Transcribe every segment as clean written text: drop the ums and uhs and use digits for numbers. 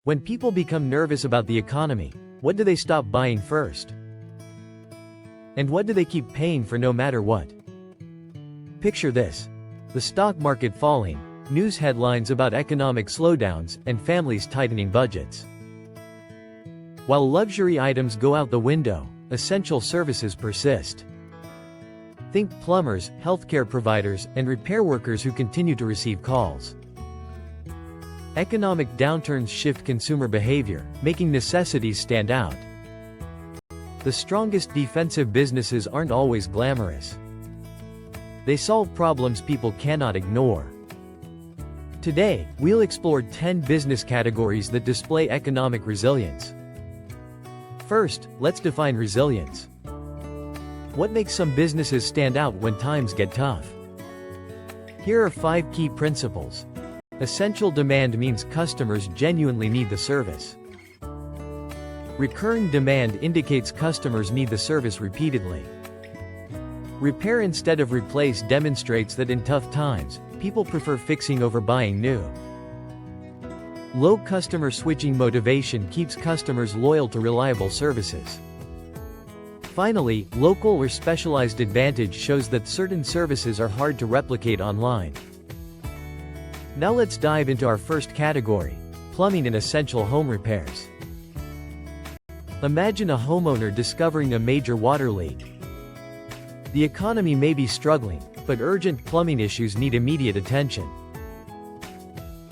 When people become nervous about the economy, what do they stop buying first? And what do they keep paying for no matter what? Picture this. The stock market falling, news headlines about economic slowdowns, and families tightening budgets. While luxury items go out the window, essential services persist. Think plumbers, healthcare providers, and repair workers who continue to receive calls. Economic downturns shift consumer behavior, making necessities stand out. The strongest defensive businesses aren't always glamorous. They solve problems people cannot ignore. Today, we'll explore 10 business categories that display economic resilience. First, let's define resilience. What makes some businesses stand out when times get tough? Here are 5 key principles. Essential demand means customers genuinely need the service. Recurring demand indicates customers need the service repeatedly. Repair instead of replace demonstrates that in tough times, people prefer fixing over buying new. Low customer switching motivation keeps customers loyal to reliable services. Finally, local or specialized advantage shows that certain services are hard to replicate online. Now let's dive into our first category, plumbing and essential home repairs. Imagine a homeowner discovering a major water leak. The economy may be struggling, but urgent plumbing issues need immediate attention.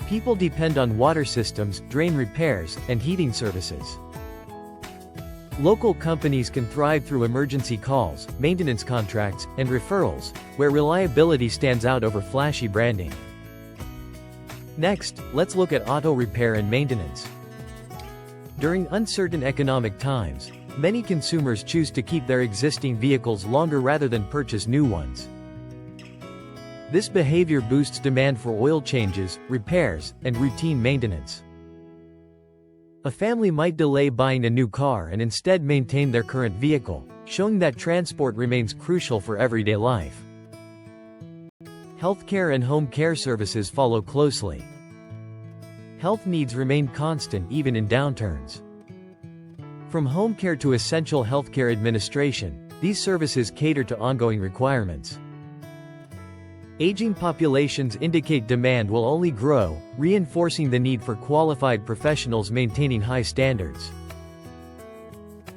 People depend on water systems, drain repairs, and heating services. Local companies can thrive through emergency calls, maintenance contracts, and referrals, where reliability stands out over flashy branding. Next, let's look at auto repair and maintenance. During uncertain economic times, many consumers choose to keep their existing vehicles longer rather than purchase new ones. This behavior boosts demand for oil changes, repairs, and routine maintenance. A family might delay buying a new car and instead maintain their current vehicle, showing that transport remains crucial for everyday life. Healthcare and home care services follow closely. Health needs remain constant even in downturns. From home care to essential healthcare administration, these services cater to ongoing requirements. Aging populations indicate demand will only grow, reinforcing the need for qualified professionals maintaining high standards.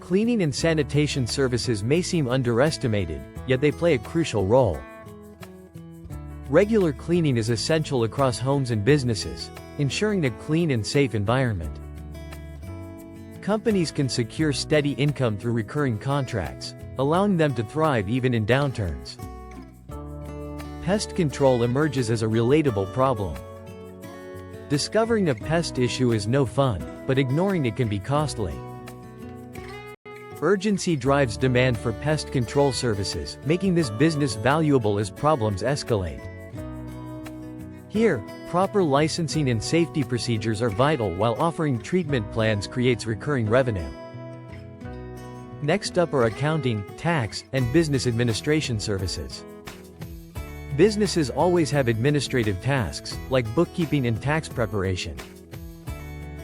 Cleaning and sanitation services may seem underestimated, yet they play a crucial role. Regular cleaning is essential across homes and businesses, ensuring a clean and safe environment. Companies can secure steady income through recurring contracts, allowing them to thrive even in downturns. Pest control emerges as a relatable problem. Discovering a pest issue is no fun, but ignoring it can be costly. Urgency drives demand for pest control services, making this business valuable as problems escalate. Here, proper licensing and safety procedures are vital while offering treatment plans creates recurring revenue. Next up are accounting, tax, and business administration services. Businesses always have administrative tasks, like bookkeeping and tax preparation.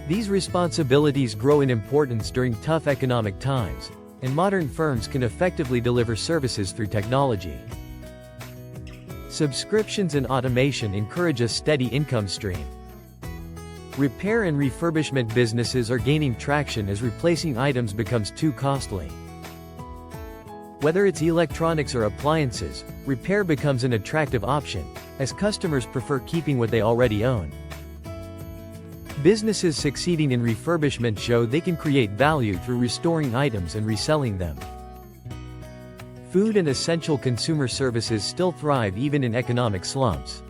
These responsibilities grow in importance during tough economic times, and modern firms can effectively deliver services through technology. Subscriptions and automation encourage a steady income stream. Repair and refurbishment businesses are gaining traction as replacing items becomes too costly. Whether it's electronics or appliances, repair becomes an attractive option, as customers prefer keeping what they already own. Businesses succeeding in refurbishment show they can create value through restoring items and reselling them. Food and essential consumer services still thrive even in economic slumps.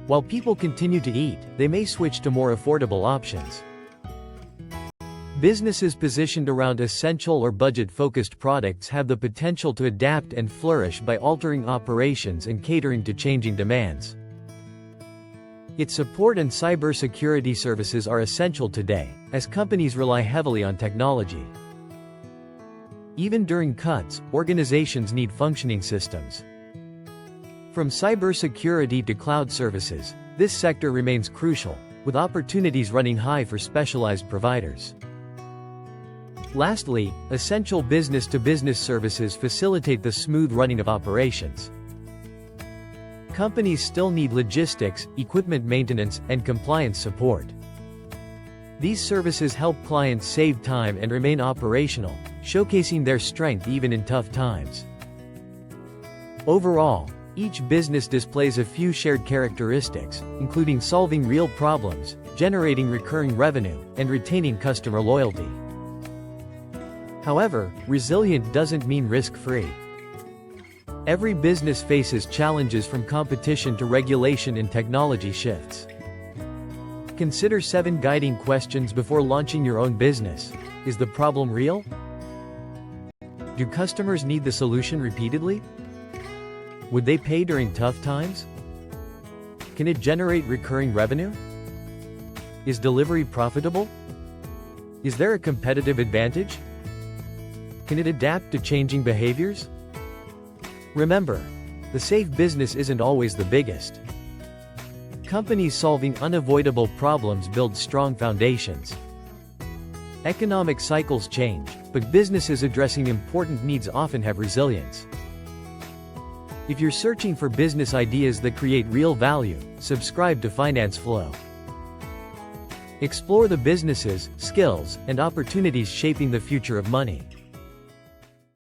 While people continue to eat, they may switch to more affordable options. Businesses positioned around essential or budget-focused products have the potential to adapt and flourish by altering operations and catering to changing demands. Its support and cybersecurity services are essential today, as companies rely heavily on technology. Even during cuts, organizations need functioning systems. From cybersecurity to cloud services, this sector remains crucial, with opportunities running high for specialized providers. Lastly, essential business-to-business services facilitate the smooth running of operations. Companies still need logistics, equipment maintenance, and compliance support. These services help clients save time and remain operational, showcasing their strength even in tough times. Overall, each business displays a few shared characteristics, including solving real problems, generating recurring revenue, and retaining customer loyalty. However, resilient doesn't mean risk-free. Every business faces challenges from competition to regulation and technology shifts. Consider 7 guiding questions before launching your own business. Is the problem real? Do customers need the solution repeatedly? Would they pay during tough times? Can it generate recurring revenue? Is delivery profitable? Is there a competitive advantage? Can it adapt to changing behaviors? Remember, the safe business isn't always the biggest. Companies solving unavoidable problems build strong foundations. Economic cycles change, but businesses addressing important needs often have resilience. If you're searching for business ideas that create real value, subscribe to Finance Flow. Explore the businesses, skills, and opportunities shaping the future of money.